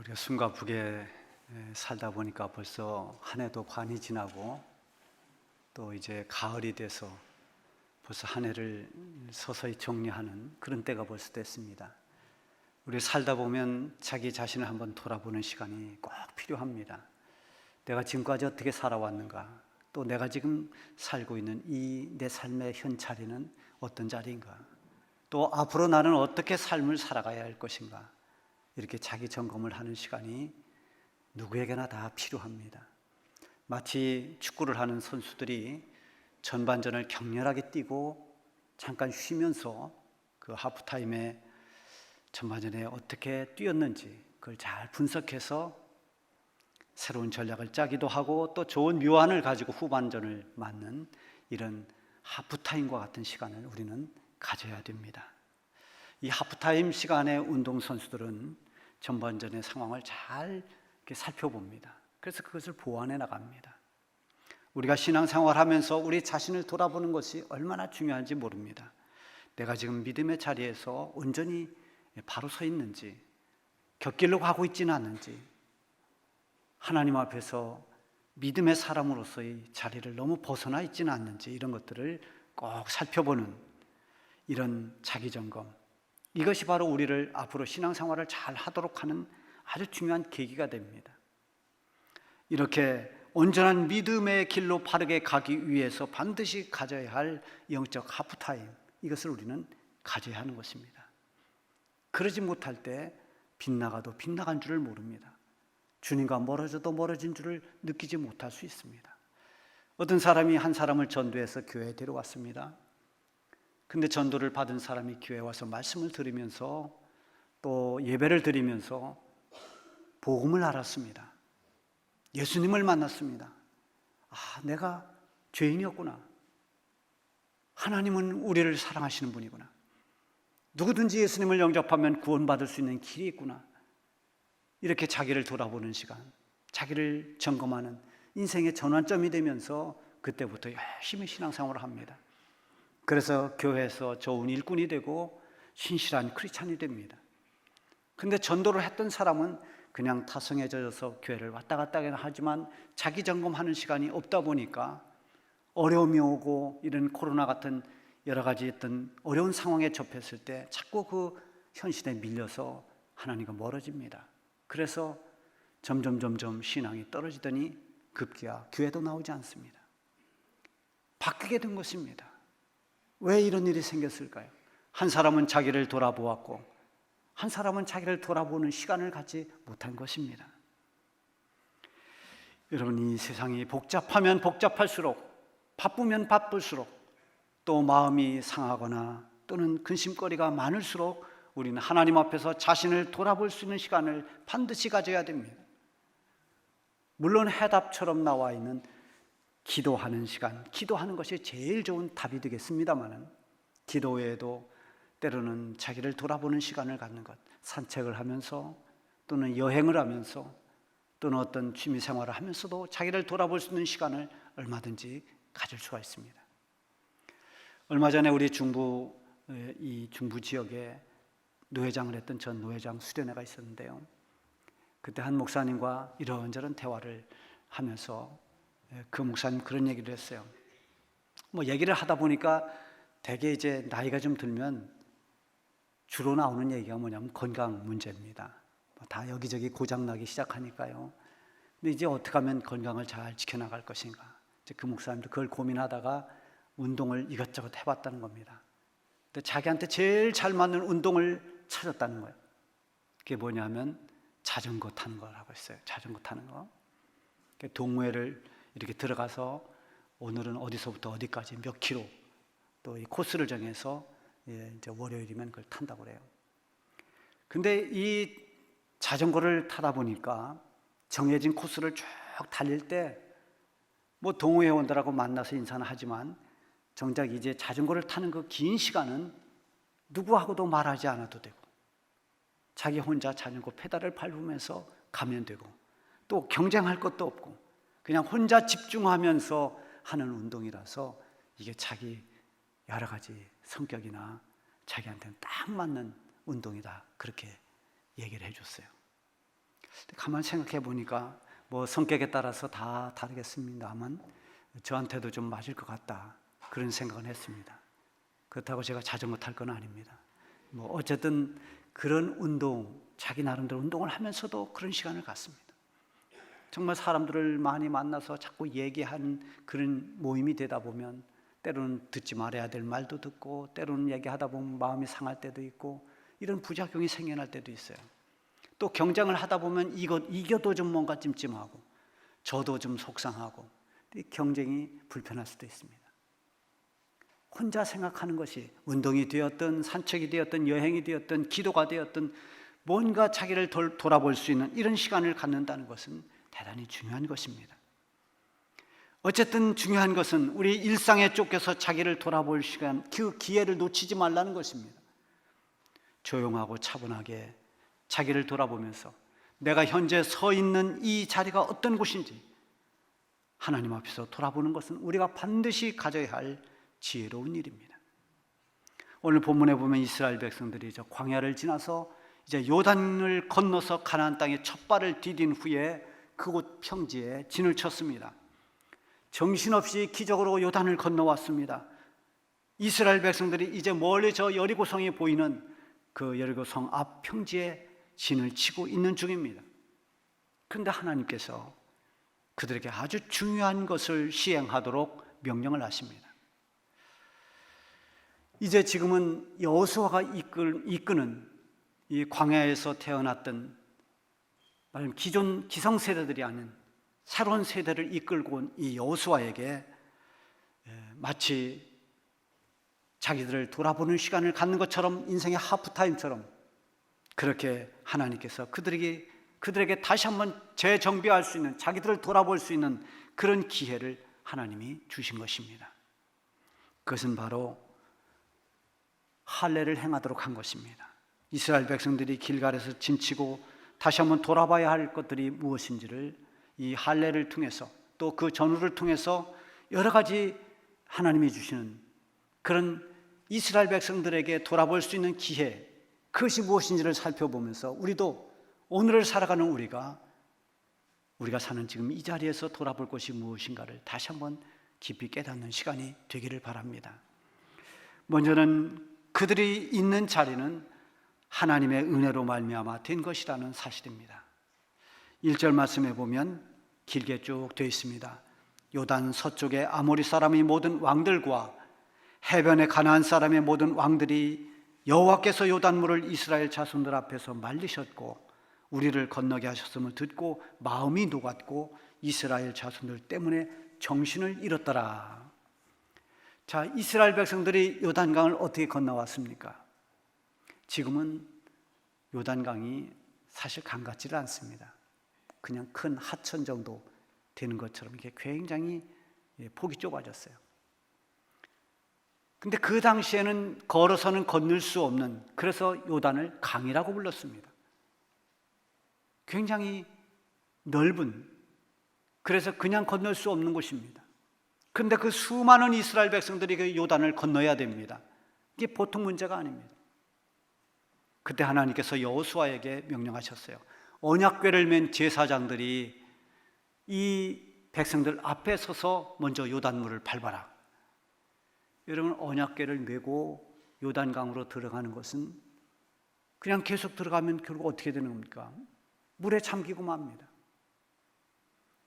우리가 숨가 북에 살다 보니까 벌써 한 해도 반이 지나고 또 이제 가을이 돼서 벌써 한 해를 서서히 정리하는 그런 때가 벌써 됐습니다. 우리 살다 보면 자기 자신을 한번 돌아보는 시간이 꼭 필요합니다. 내가 지금까지 어떻게 살아왔는가, 또 내가 지금 살고 있는 이 내 삶의 현 자리는 어떤 자리인가, 또 앞으로 나는 어떻게 삶을 살아가야 할 것인가, 이렇게 자기 점검을 하는 시간이 누구에게나 다 필요합니다. 마치 축구를 하는 선수들이 전반전을 격렬하게 뛰고 잠깐 쉬면서 그 하프타임에 전반전에 어떻게 뛰었는지 그걸 잘 분석해서 새로운 전략을 짜기도 하고 또 좋은 묘안을 가지고 후반전을 맞는 이런 하프타임과 같은 시간을 우리는 가져야 됩니다. 이 하프타임 시간에 운동선수들은 전반전의 상황을 잘 이렇게 살펴봅니다. 그래서 그것을 보완해 나갑니다. 우리가 신앙생활 하면서 우리 자신을 돌아보는 것이 얼마나 중요한지 모릅니다. 내가 지금 믿음의 자리에서 온전히 바로 서 있는지, 곁길로 가고 있지는 않는지, 하나님 앞에서 믿음의 사람으로서의 자리를 너무 벗어나 있지는 않는지, 이런 것들을 꼭 살펴보는 이런 자기점검, 이것이 바로 우리를 앞으로 신앙생활을 잘 하도록 하는 아주 중요한 계기가 됩니다. 이렇게 온전한 믿음의 길로 바르게 가기 위해서 반드시 가져야 할 영적 하프타임, 이것을 우리는 가져야 하는 것입니다. 그러지 못할 때 빗나가도 빗나간 줄을 모릅니다. 주님과 멀어져도 멀어진 줄을 느끼지 못할 수 있습니다. 어떤 사람이 한 사람을 전도해서 교회에 데려왔습니다. 근데 전도를 받은 사람이 교회에 와서 말씀을 들으면서 또 예배를 드리면서 복음을 알았습니다. 예수님을 만났습니다. 아, 내가 죄인이었구나. 하나님은 우리를 사랑하시는 분이구나. 누구든지 예수님을 영접하면 구원받을 수 있는 길이 있구나. 이렇게 자기를 돌아보는 시간, 자기를 점검하는 인생의 전환점이 되면서 그때부터 열심히 신앙생활을 합니다. 그래서 교회에서 좋은 일꾼이 되고 신실한 크리스찬이 됩니다. 근데 전도를 했던 사람은 그냥 타성해져서 교회를 왔다 갔다 하지만 자기 점검하는 시간이 없다 보니까 어려움이 오고 이런 코로나 같은 여러 가지 어떤 어려운 상황에 접했을 때 자꾸 그 현실에 밀려서 하나님과 멀어집니다. 그래서 점점 신앙이 떨어지더니 급기야 교회도 나오지 않습니다. 바뀌게 된 것입니다. 왜 이런 일이 생겼을까요? 한 사람은 자기를 돌아보았고 한 사람은 자기를 돌아보는 시간을 갖지 못한 것입니다. 여러분, 이 세상이 복잡하면 복잡할수록, 바쁘면 바쁠수록, 또 마음이 상하거나 또는 근심거리가 많을수록 우리는 하나님 앞에서 자신을 돌아볼 수 있는 시간을 반드시 가져야 됩니다. 물론 해답처럼 나와 있는 기도하는 시간, 기도하는 것이 제일 좋은 답이 되겠습니다만 기도 외에도 때로는 자기를 돌아보는 시간을 갖는 것, 산책을 하면서 또는 여행을 하면서 또는 어떤 취미생활을 하면서도 자기를 돌아볼 수 있는 시간을 얼마든지 가질 수가 있습니다. 얼마 전에 우리 중부 지역에 노회장을 했던 전 노회장 수련회가 있었는데요. 그때 한 목사님과 이런저런 대화를 하면서 그 목사님 그런 얘기를 했어요. 얘기를 하다 보니까 대개 이제 나이가 좀 들면 주로 나오는 얘기가 뭐냐면 건강 문제입니다. 다 여기저기 고장나기 시작하니까요. 근데 이제 어떻게 하면 건강을 잘 지켜나갈 것인가. 이제 그 목사님도 그걸 고민하다가 운동을 이것저것 해봤다는 겁니다. 근데 자기한테 제일 잘 맞는 운동을 찾았다는 거예요. 그게 뭐냐면 자전거 타는 거라고 했어요. 자전거 타는 거. 동호회를 이렇게 들어가서 오늘은 어디서부터 어디까지 몇 킬로 또 이 코스를 정해서 이제 월요일이면 그걸 탄다고 그래요. 근데 이 자전거를 타다 보니까 정해진 코스를 쭉 달릴 때 동호회원들하고 만나서 인사는 하지만 정작 이제 자전거를 타는 그 긴 시간은 누구하고도 말하지 않아도 되고 자기 혼자 자전거 페달을 밟으면서 가면 되고 또 경쟁할 것도 없고 그냥 혼자 집중하면서 하는 운동이라서 이게 자기 여러 가지 성격이나 자기한테는 딱 맞는 운동이다, 그렇게 얘기를 해줬어요. 가만 생각해 보니까 뭐 성격에 따라서 다 다르겠습니다만 저한테도 좀 맞을 것 같다, 그런 생각은 했습니다. 그렇다고 제가 자전거 탈 건 아닙니다. 뭐 어쨌든 그런 운동, 자기 나름대로 운동을 하면서도 그런 시간을 갖습니다. 정말 사람들을 많이 만나서 자꾸 얘기하는 그런 모임이 되다 보면 때로는 듣지 말아야 될 말도 듣고, 때로는 얘기하다 보면 마음이 상할 때도 있고, 이런 부작용이 생겨날 때도 있어요. 또 경쟁을 하다 보면 이겨도 좀 뭔가 찜찜하고, 저도 좀 속상하고, 경쟁이 불편할 수도 있습니다. 혼자 생각하는 것이 운동이 되었든 산책이 되었든 여행이 되었든 기도가 되었든 뭔가 자기를 돌아볼 수 있는 이런 시간을 갖는다는 것은 대단히 중요한 것입니다. 어쨌든 중요한 것은 우리 일상에 쫓겨서 자기를 돌아볼 시간, 그 기회를 놓치지 말라는 것입니다. 조용하고 차분하게 자기를 돌아보면서 내가 현재 서 있는 이 자리가 어떤 곳인지 하나님 앞에서 돌아보는 것은 우리가 반드시 가져야 할 지혜로운 일입니다. 오늘 본문에 보면 이스라엘 백성들이 저 광야를 지나서 이제 요단을 건너서 가나안 땅에 첫 발을 디딘 후에 그곳 평지에 진을 쳤습니다. 정신없이 기적으로 요단을 건너왔습니다. 이스라엘 백성들이 이제 멀리 저 여리고성이 보이는 그 여리고성 앞 평지에 진을 치고 있는 중입니다. 그런데 하나님께서 그들에게 아주 중요한 것을 시행하도록 명령을 하십니다. 이제 지금은 여호수아가 이끄는 이 광야에서 태어났던 기존 기성세대들이 아닌 새로운 세대를 이끌고 온 이 여호수아에게 마치 자기들을 돌아보는 시간을 갖는 것처럼, 인생의 하프타임처럼 그렇게 하나님께서 그들에게 다시 한번 재정비할 수 있는, 자기들을 돌아볼 수 있는 그런 기회를 하나님이 주신 것입니다. 그것은 바로 할례를 행하도록 한 것입니다. 이스라엘 백성들이 길갈에서 진치고 다시 한번 돌아봐야 할 것들이 무엇인지를 이 할례를 통해서, 또 그 전후를 통해서 여러 가지 하나님이 주시는 그런 이스라엘 백성들에게 돌아볼 수 있는 기회, 그것이 무엇인지를 살펴보면서 우리도 오늘을 살아가는 우리가 사는 지금 이 자리에서 돌아볼 것이 무엇인가를 다시 한번 깊이 깨닫는 시간이 되기를 바랍니다. 먼저는 그들이 있는 자리는 하나님의 은혜로 말미암아 된 것이라는 사실입니다. 1절 말씀에 보면 길게 쭉 되어 있습니다. 요단 서쪽의 아모리 사람의 모든 왕들과 해변의 가나안 사람의 모든 왕들이 여호와께서 요단물을 이스라엘 자손들 앞에서 말리셨고 우리를 건너게 하셨음을 듣고 마음이 녹았고 이스라엘 자손들 때문에 정신을 잃었더라. 자, 이스라엘 백성들이 요단강을 어떻게 건너왔습니까? 지금은 요단강이 사실 강 같지를 않습니다. 그냥 큰 하천 정도 되는 것처럼 이게 굉장히 폭이 좁아졌어요. 근데 그 당시에는 걸어서는 건널 수 없는, 그래서 요단을 강이라고 불렀습니다. 굉장히 넓은, 그래서 그냥 건널 수 없는 곳입니다. 그런데 그 수많은 이스라엘 백성들이 그 요단을 건너야 됩니다. 이게 보통 문제가 아닙니다. 그때 하나님께서 여호수아에게 명령하셨어요. 언약궤를 맨 제사장들이 이 백성들 앞에 서서 먼저 요단물을 밟아라. 여러분, 언약궤를 메고 요단강으로 들어가는 것은 그냥 계속 들어가면 결국 어떻게 되는 겁니까? 물에 잠기고 맙니다.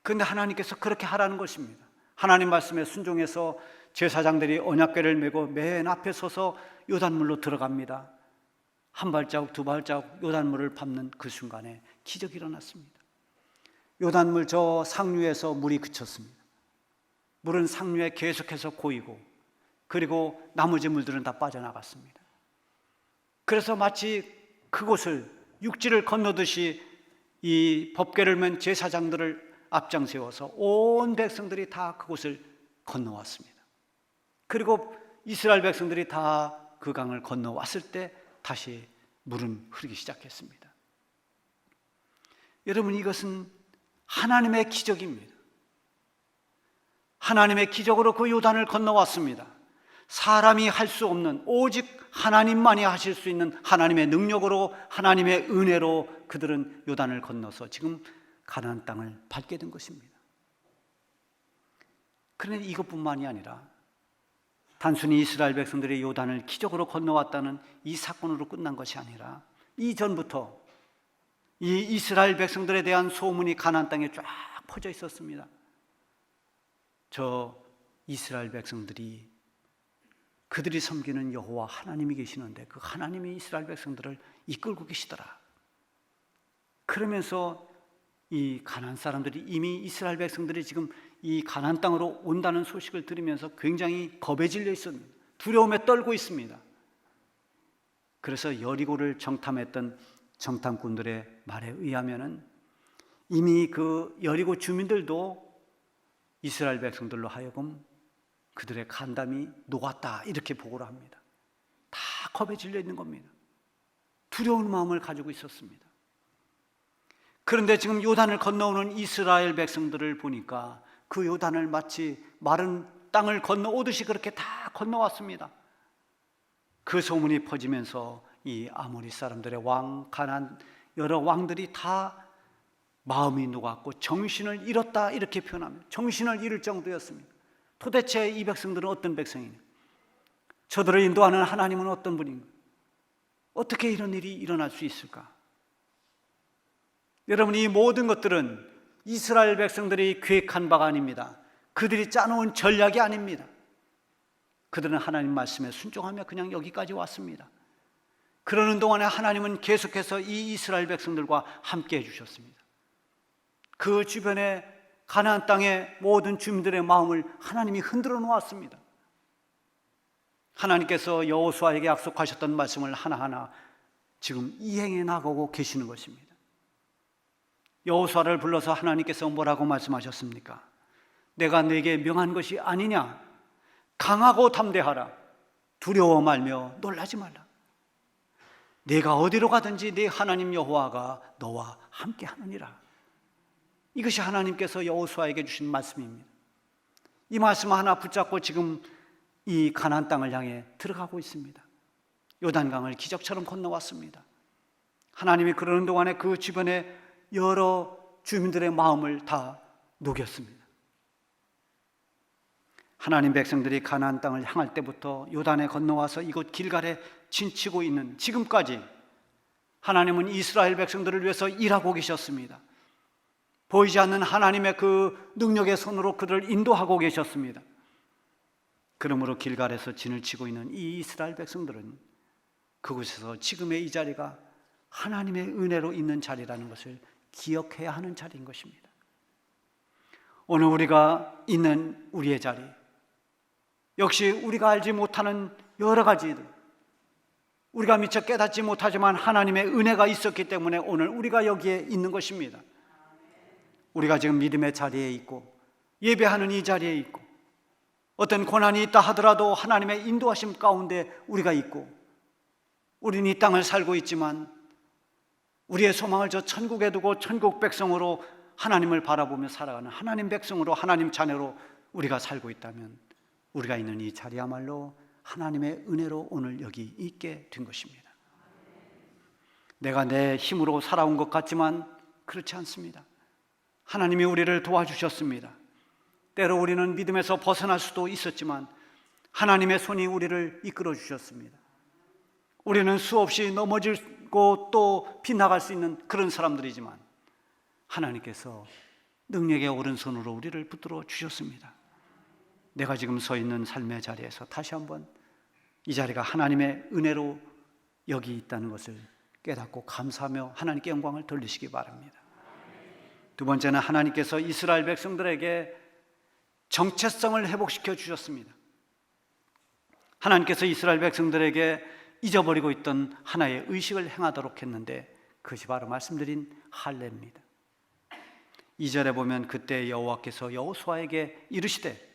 그런데 하나님께서 그렇게 하라는 것입니다. 하나님 말씀에 순종해서 제사장들이 언약궤를 메고 맨 앞에 서서 요단물로 들어갑니다. 한 발자국 두 발자국 요단물을 밟는 그 순간에 기적이 일어났습니다. 요단물 저 상류에서 물이 그쳤습니다. 물은 상류에 계속해서 고이고, 그리고 나머지 물들은 다 빠져나갔습니다. 그래서 마치 그곳을 육지를 건너듯이 이 법궤를 맨 제사장들을 앞장 세워서 온 백성들이 다 그곳을 건너왔습니다. 그리고 이스라엘 백성들이 다 그 강을 건너왔을 때 다시 물은 흐르기 시작했습니다. 여러분, 이것은 하나님의 기적입니다. 하나님의 기적으로 그 요단을 건너왔습니다. 사람이 할 수 없는, 오직 하나님만이 하실 수 있는 하나님의 능력으로, 하나님의 은혜로 그들은 요단을 건너서 지금 가나안 땅을 밟게 된 것입니다. 그런데 이것뿐만이 아니라 단순히 이스라엘 백성들이 요단을 기적으로 건너왔다는 이 사건으로 끝난 것이 아니라 이전부터 이 이스라엘 백성들에 대한 소문이 가나안 땅에 쫙 퍼져 있었습니다. 저 이스라엘 백성들이 그들이 섬기는 여호와 하나님이 계시는데 그 하나님이 이스라엘 백성들을 이끌고 계시더라. 그러면서 이 가나안 사람들이, 이미 이스라엘 백성들이 지금 이 가나안 땅으로 온다는 소식을 들으면서 굉장히 겁에 질려 있습니다. 두려움에 떨고 있습니다. 그래서 여리고를 정탐했던 정탐꾼들의 말에 의하면은 이미 그 여리고 주민들도 이스라엘 백성들로 하여금 그들의 간담이 녹았다, 이렇게 보고를 합니다. 다 겁에 질려 있는 겁니다. 두려운 마음을 가지고 있었습니다. 그런데 지금 요단을 건너오는 이스라엘 백성들을 보니까 그 요단을 마치 마른 땅을 건너오듯이 그렇게 다 건너왔습니다. 그 소문이 퍼지면서 이 아모리 사람들의 왕, 가나안 여러 왕들이 다 마음이 녹았고 정신을 잃었다, 이렇게 표현합니다. 정신을 잃을 정도였습니다. 도대체 이 백성들은 어떤 백성이냐? 저들을 인도하는 하나님은 어떤 분인가? 어떻게 이런 일이 일어날 수 있을까? 여러분, 이 모든 것들은 이스라엘 백성들이 계획한 바가 아닙니다. 그들이 짜놓은 전략이 아닙니다. 그들은 하나님 말씀에 순종하며 그냥 여기까지 왔습니다. 그러는 동안에 하나님은 계속해서 이 이스라엘 백성들과 함께 해주셨습니다. 그 주변에 가나안 땅의 모든 주민들의 마음을 하나님이 흔들어 놓았습니다. 하나님께서 여호수아에게 약속하셨던 말씀을 하나하나 지금 이행해 나가고 계시는 것입니다. 여호수아를 불러서 하나님께서 뭐라고 말씀하셨습니까? 내가 네게 명한 것이 아니냐? 강하고 담대하라. 두려워 말며 놀라지 말라. 네가 어디로 가든지 네 하나님 여호와가 너와 함께 하느니라. 이것이 하나님께서 여호수아에게 주신 말씀입니다. 이 말씀 하나 붙잡고 지금 이 가나안 땅을 향해 들어가고 있습니다. 요단강을 기적처럼 건너왔습니다. 하나님이 그러는 동안에 그 주변에 여러 주민들의 마음을 다 녹였습니다. 하나님 백성들이 가나안 땅을 향할 때부터 요단에 건너와서 이곳 길갈에 진치고 있는 지금까지 하나님은 이스라엘 백성들을 위해서 일하고 계셨습니다. 보이지 않는 하나님의 그 능력의 손으로 그들을 인도하고 계셨습니다. 그러므로 길갈에서 진을 치고 있는 이 이스라엘 백성들은 그곳에서 지금의 이 자리가 하나님의 은혜로 있는 자리라는 것을 기억해야 하는 자리인 것입니다. 오늘 우리가 있는 우리의 자리, 역시 우리가 알지 못하는 여러 가지들, 우리가 미처 깨닫지 못하지만 하나님의 은혜가 있었기 때문에 오늘 우리가 여기에 있는 것입니다. 우리가 지금 믿음의 자리에 있고 예배하는 이 자리에 있고 어떤 고난이 있다 하더라도 하나님의 인도하심 가운데 우리가 있고, 우리는 이 땅을 살고 있지만 우리의 소망을 저 천국에 두고 천국 백성으로 하나님을 바라보며 살아가는 하나님 백성으로, 하나님 자녀로 우리가 살고 있다면 우리가 있는 이 자리야말로 하나님의 은혜로 오늘 여기 있게 된 것입니다. 내가 내 힘으로 살아온 것 같지만 그렇지 않습니다. 하나님이 우리를 도와주셨습니다. 때로 우리는 믿음에서 벗어날 수도 있었지만 하나님의 손이 우리를 이끌어 주셨습니다. 우리는 수없이 넘어지고 또 빗나갈 수 있는 그런 사람들이지만 하나님께서 능력의 오른손으로 우리를 붙들어 주셨습니다. 내가 지금 서 있는 삶의 자리에서 다시 한번 이 자리가 하나님의 은혜로 여기 있다는 것을 깨닫고 감사하며 하나님께 영광을 돌리시기 바랍니다. 두 번째는 하나님께서 이스라엘 백성들에게 정체성을 회복시켜 주셨습니다. 하나님께서 이스라엘 백성들에게 잊어버리고 있던 하나의 의식을 행하도록 했는데 그것이 바로 말씀드린 할례입니다. 2절에 보면 그때 여호와께서 여호수아에게 이르시되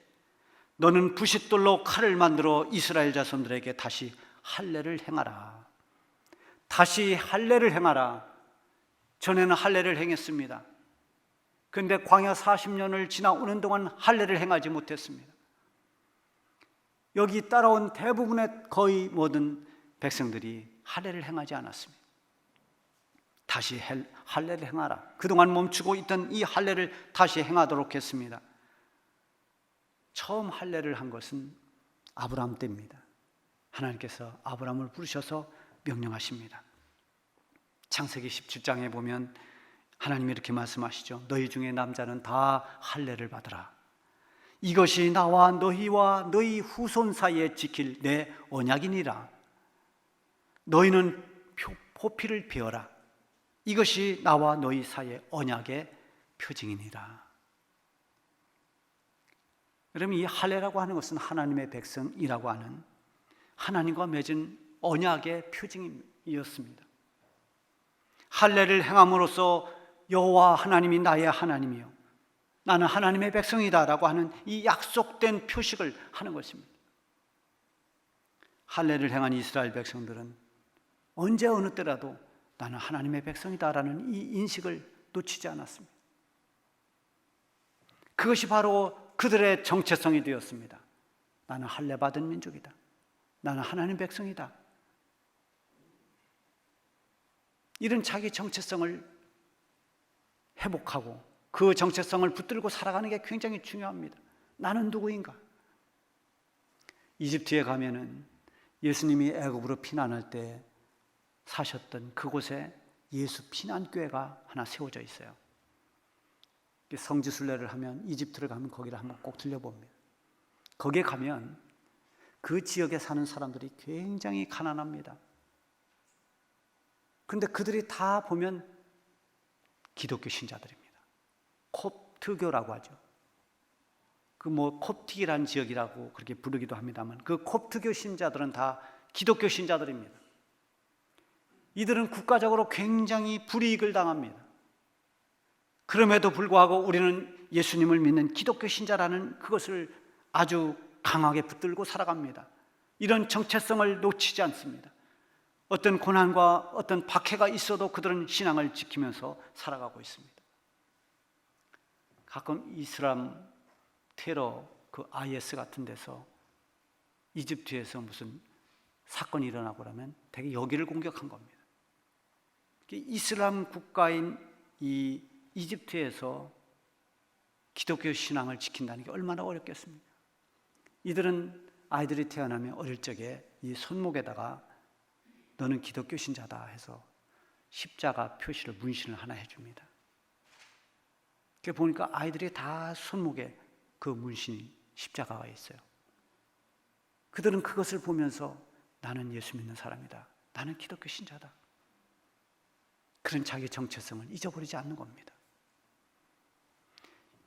너는 부싯돌로 칼을 만들어 이스라엘 자손들에게 다시 할례를 행하라. 다시 할례를 행하라. 전에는 할례를 행했습니다. 그런데 광야 40년을 지나오는 동안 할례를 행하지 못했습니다. 여기 따라온 대부분의 거의 모든 백성들이 할례를 행하지 않았습니다. 다시 할례를 행하라. 그동안 멈추고 있던 이 할례를 다시 행하도록 했습니다. 처음 할례를 한 것은 아브라함 때입니다. 하나님께서 아브라함을 부르셔서 명령하십니다. 창세기 17장에 보면 하나님이 이렇게 말씀하시죠. 너희 중에 남자는 다 할례를 받으라. 이것이 나와 너희와 너희 후손 사이에 지킬 내 언약이니라. 너희는 포피를 베어라. 이것이 나와 너희 사이의 언약의 표징이니라. 여러분, 이 할례라고 하는 것은 하나님의 백성이라고 하는 하나님과 맺은 언약의 표징이었습니다. 할례를 행함으로써 여호와 하나님이 나의 하나님이요 나는 하나님의 백성이다라고 하는 이 약속된 표식을 하는 것입니다. 할례를 행한 이스라엘 백성들은 언제 어느 때라도 나는 하나님의 백성이다라는 이 인식을 놓치지 않았습니다. 그것이 바로 그들의 정체성이 되었습니다. 나는 할례 받은 민족이다. 나는 하나님 백성이다. 이런 자기 정체성을 회복하고 그 정체성을 붙들고 살아가는 게 굉장히 중요합니다. 나는 누구인가? 이집트에 가면은 예수님이 애굽으로 피난할 때 사셨던 그곳에 예수 피난교회가 하나 세워져 있어요. 성지순례를 하면 이집트를 가면 거기를 한번 꼭 들려봅니다. 거기에 가면 그 지역에 사는 사람들이 굉장히 가난합니다. 그런데 그들이 다 보면 기독교 신자들입니다. 콥트교라고 하죠. 그 콥틱이라는 지역이라고 그렇게 부르기도 합니다만 그 콥트교 신자들은 다 기독교 신자들입니다. 이들은 국가적으로 굉장히 불이익을 당합니다. 그럼에도 불구하고 우리는 예수님을 믿는 기독교 신자라는 그것을 아주 강하게 붙들고 살아갑니다. 이런 정체성을 놓치지 않습니다. 어떤 고난과 어떤 박해가 있어도 그들은 신앙을 지키면서 살아가고 있습니다. 가끔 이슬람 테러 그 IS 같은 데서 이집트에서 무슨 사건이 일어나고 그러면 되게 여기를 공격한 겁니다. 이슬람 국가인 이 이집트에서 기독교 신앙을 지킨다는 게 얼마나 어렵겠습니까? 이들은 아이들이 태어나면 어릴 적에 이 손목에다가 너는 기독교 신자다 해서 십자가 표시를 문신을 하나 해줍니다. 그래 보니까 아이들이 다 손목에 그 문신이 십자가가 있어요. 그들은 그것을 보면서 나는 예수 믿는 사람이다. 나는 기독교 신자다. 그런 자기 정체성을 잊어버리지 않는 겁니다.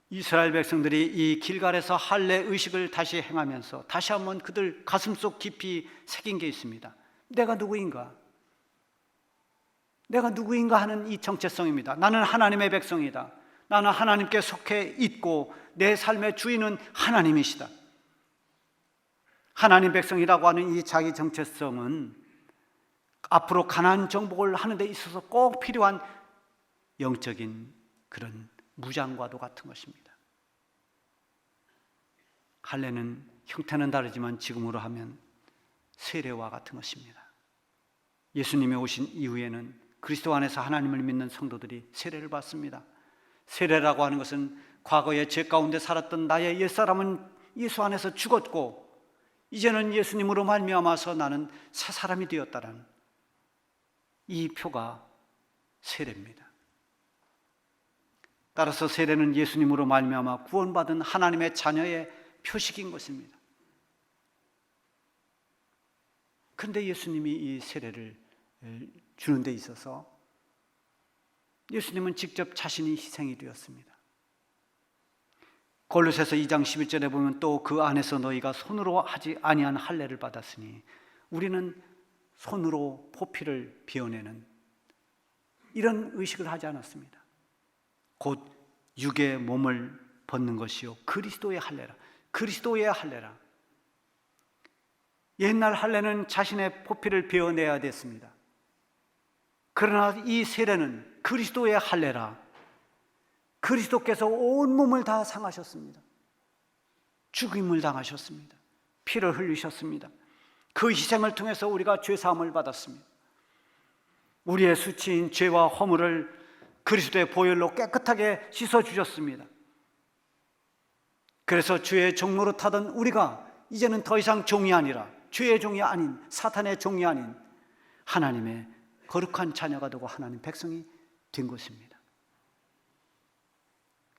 이스라엘 백성들이 이 길갈에서 할례 의식을 다시 행하면서 다시 한번 그들 가슴속 깊이 새긴 게 있습니다. 내가 누구인가? 내가 누구인가 하는 이 정체성입니다. 나는 하나님의 백성이다. 나는 하나님께 속해 있고 내 삶의 주인은 하나님이시다. 하나님 백성이라고 하는 이 자기 정체성은 앞으로 가나안 정복을 하는 데 있어서 꼭 필요한 영적인 그런 무장과도 같은 것입니다. 할례는 형태는 다르지만 지금으로 하면 세례와 같은 것입니다. 예수님이 오신 이후에는 그리스도 안에서 하나님을 믿는 성도들이 세례를 받습니다. 세례라고 하는 것은 과거에 죄 가운데 살았던 나의 옛사람은 예수 안에서 죽었고 이제는 예수님으로 말미암아서 나는 새 사람이 되었다라는 이 표가 세례입니다. 따라서 세례는 예수님으로 말미암아 구원받은 하나님의 자녀의 표식인 것입니다. 그런데 예수님이 이 세례를 주는 데 있어서 예수님은 직접 자신이 희생이 되었습니다. 골로새서 2장 11절에 보면 또 그 안에서 너희가 손으로 하지 아니한 할례를 받았으니 우리는 손으로 포피를 베어내는 이런 의식을 하지 않았습니다. 곧 육의 몸을 벗는 것이요 그리스도의 할례라. 그리스도의 할례라. 옛날 할례는 자신의 포피를 베어내야 됐습니다. 그러나 이 세례는 그리스도의 할례라. 그리스도께서 온 몸을 다 상하셨습니다. 죽임을 당하셨습니다. 피를 흘리셨습니다. 그 희생을 통해서 우리가 죄사함을 받았습니다. 우리의 수치인 죄와 허물을 그리스도의 보혈로 깨끗하게 씻어주셨습니다. 그래서 죄의 종로로 타던 우리가 이제는 더 이상 종이 아니라, 죄의 종이 아닌, 사탄의 종이 아닌 하나님의 거룩한 자녀가 되고 하나님 백성이 된 것입니다.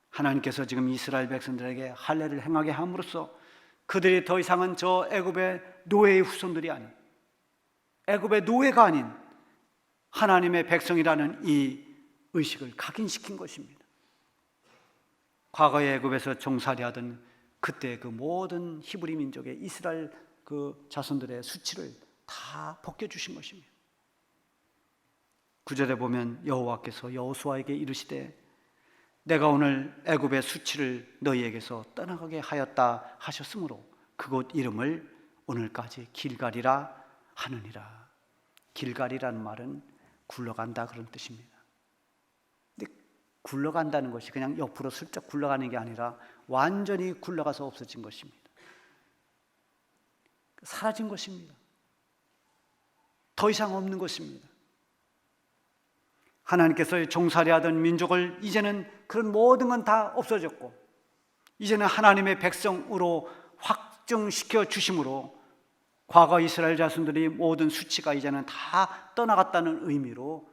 하나님께서 지금 이스라엘 백성들에게 할례를 행하게 함으로써 그들이 더 이상은 저 애굽의 노예의 후손들이 아닌, 애굽의 노예가 아닌 하나님의 백성이라는 이 의식을 각인시킨 것입니다. 과거의 애굽에서 종살이하던 그때 그 모든 히브리 민족의 이스라엘 그 자손들의 수치를 다 벗겨주신 것입니다. 9절에 보면 여호와께서 여호수아에게 이르시되 내가 오늘 애굽의 수치를 너희에게서 떠나가게 하였다 하셨으므로 그곳 이름을 오늘까지 길갈이라 하느니라. 길갈이라는 말은 굴러간다 그런 뜻입니다. 근데 굴러간다는 것이 그냥 옆으로 슬쩍 굴러가는 게 아니라 완전히 굴러가서 없어진 것입니다. 사라진 것입니다. 더 이상 없는 것입니다. 하나님께서 종살이하던 민족을 이제는 그런 모든 건 다 없어졌고 이제는 하나님의 백성으로 확정시켜 주심으로 과거 이스라엘 자손들이 모든 수치가 이제는 다 떠나갔다는 의미로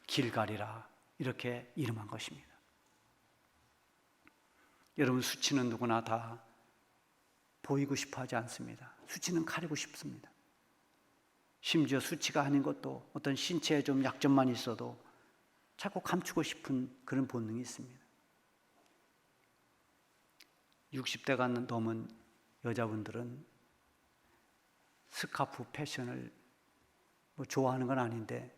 길갈이라 이렇게 이름한 것입니다. 여러분, 수치는 누구나 다 보이고 싶어 하지 않습니다. 수치는 가리고 싶습니다. 심지어 수치가 아닌 것도 어떤 신체에 좀 약점만 있어도 자꾸 감추고 싶은 그런 본능이 있습니다. 60대가 넘은 여자분들은 스카프 패션을 좋아하는 건 아닌데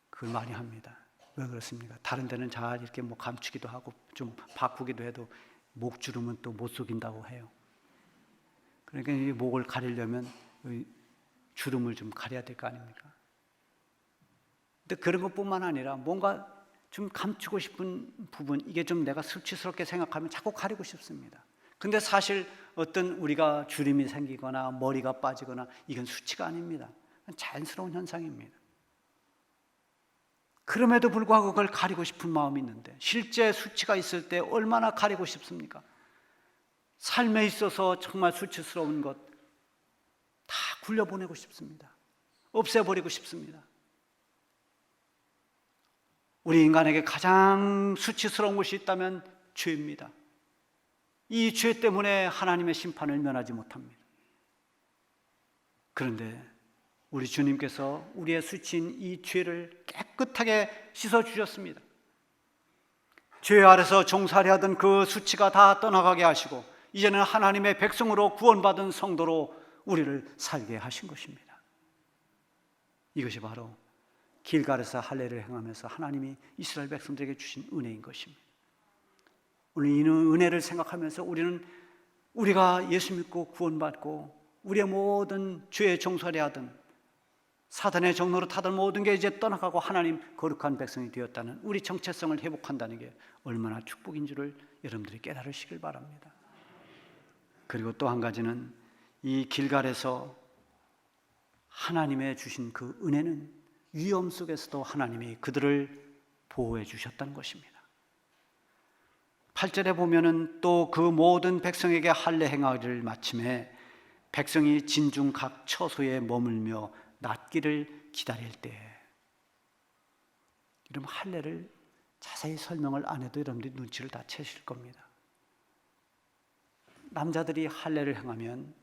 그걸 많이 합니다. 왜 그렇습니까? 다른 데는 잘 이렇게 감추기도 하고 좀 바꾸기도 해도 목주름은 또 못 속인다고 해요. 그러니까 이 목을 가리려면 주름을 좀 가려야 될 거 아닙니까? 근데 그런 것뿐만 아니라 뭔가 좀 감추고 싶은 부분, 이게 좀 내가 수치스럽게 생각하면 자꾸 가리고 싶습니다. 근데 사실 어떤 우리가 주름이 생기거나 머리가 빠지거나 이건 수치가 아닙니다. 자연스러운 현상입니다. 그럼에도 불구하고 그걸 가리고 싶은 마음이 있는데 실제 수치가 있을 때 얼마나 가리고 싶습니까? 삶에 있어서 정말 수치스러운 것 다 굴려보내고 싶습니다. 없애버리고 싶습니다. 우리 인간에게 가장 수치스러운 것이 있다면 죄입니다. 이 죄 때문에 하나님의 심판을 면하지 못합니다. 그런데 우리 주님께서 우리의 수치인 이 죄를 깨끗하게 씻어주셨습니다. 죄 아래서 종살이하던 그 수치가 다 떠나가게 하시고 이제는 하나님의 백성으로 구원받은 성도로 우리를 살게 하신 것입니다. 이것이 바로 길갈에서 할례를 행하면서 하나님이 이스라엘 백성들에게 주신 은혜인 것입니다. 오늘 이 은혜를 생각하면서 우리는 우리가 예수 믿고 구원받고 우리의 모든 죄의 종살이하던 사단의 종로로 타던 모든 게 이제 떠나가고 하나님 거룩한 백성이 되었다는 우리 정체성을 회복한다는 게 얼마나 축복인 줄을 여러분들이 깨달으시길 바랍니다. 그리고 또 한 가지는 이 길갈에서 하나님의 주신 그 은혜는 위험 속에서도 하나님이 그들을 보호해 주셨다는 것입니다. 8절에 보면은 또 그 모든 백성에게 할례 행하기를 마침에 백성이 진중 각 처소에 머물며 낫기를 기다릴 때, 이러면 할례를 자세히 설명을 안 해도 여러분들이 눈치를 다 채실 겁니다. 남자들이 할례를 행하면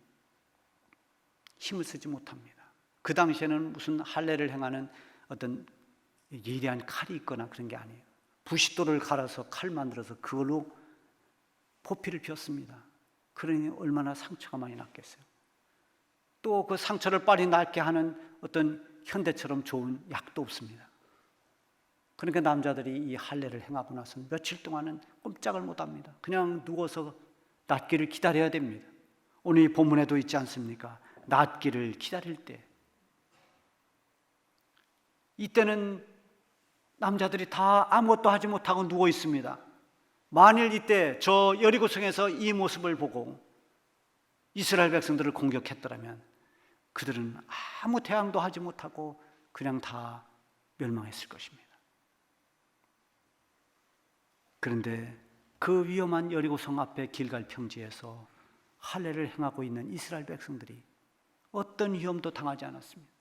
힘을 쓰지 못합니다. 그 당시에는 무슨 할례를 행하는 어떤 예리한 칼이 있거나 그런 게 아니에요. 부싯돌을 갈아서 칼 만들어서 그걸로 포피를 피웠습니다. 그러니 얼마나 상처가 많이 났겠어요. 또 그 상처를 빨리 낫게 하는 어떤 현대처럼 좋은 약도 없습니다. 그러니까 남자들이 이 할례를 행하고 나서 며칠 동안은 꼼짝을 못합니다. 그냥 누워서 낫기를 기다려야 됩니다. 오늘 이 본문에도 있지 않습니까? 낫기를 기다릴 때, 이때는 남자들이 다 아무것도 하지 못하고 누워 있습니다. 만일 이때 저 여리고성에서 이 모습을 보고 이스라엘 백성들을 공격했더라면 그들은 아무 대항도 하지 못하고 그냥 다 멸망했을 것입니다. 그런데 그 위험한 여리고성 앞에 길갈 평지에서 할례를 행하고 있는 이스라엘 백성들이 어떤 위험도 당하지 않았습니다.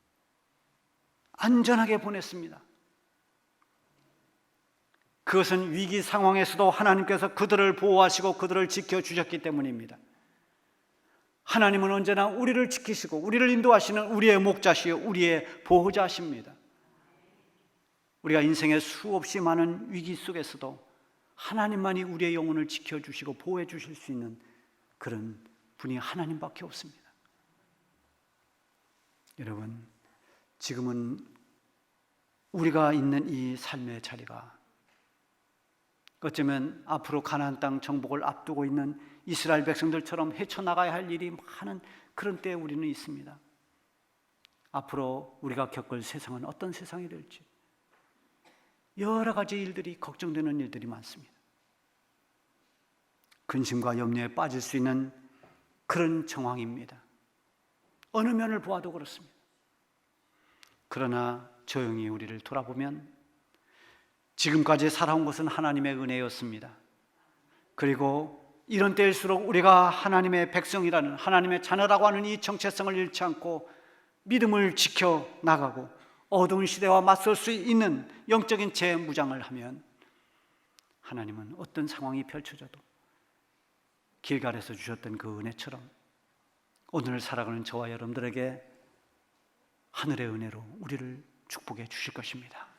안전하게 보냈습니다. 그것은 위기 상황에서도 하나님께서 그들을 보호하시고 그들을 지켜주셨기 때문입니다. 하나님은 언제나 우리를 지키시고 우리를 인도하시는 우리의 목자시요 우리의 보호자십니다. 우리가 인생의 수없이 많은 위기 속에서도 하나님만이 우리의 영혼을 지켜주시고 보호해 주실 수 있는 그런 분이 하나님밖에 없습니다. 여러분, 지금은 우리가 있는 이 삶의 자리가 어쩌면 앞으로 가나안 땅 정복을 앞두고 있는 이스라엘 백성들처럼 헤쳐나가야 할 일이 많은 그런 때에 우리는 있습니다. 앞으로 우리가 겪을 세상은 어떤 세상이 될지 여러 가지 일들이 걱정되는 일들이 많습니다. 근심과 염려에 빠질 수 있는 그런 정황입니다. 어느 면을 보아도 그렇습니다. 그러나 조용히 우리를 돌아보면 지금까지 살아온 것은 하나님의 은혜였습니다. 그리고 이런 때일수록 우리가 하나님의 백성이라는, 하나님의 자녀라고 하는 이 정체성을 잃지 않고 믿음을 지켜나가고 어두운 시대와 맞설 수 있는 영적인 재무장을 하면 하나님은 어떤 상황이 펼쳐져도 길갈에서 주셨던 그 은혜처럼 오늘 살아가는 저와 여러분들에게 하늘의 은혜로 우리를 축복해 주실 것입니다.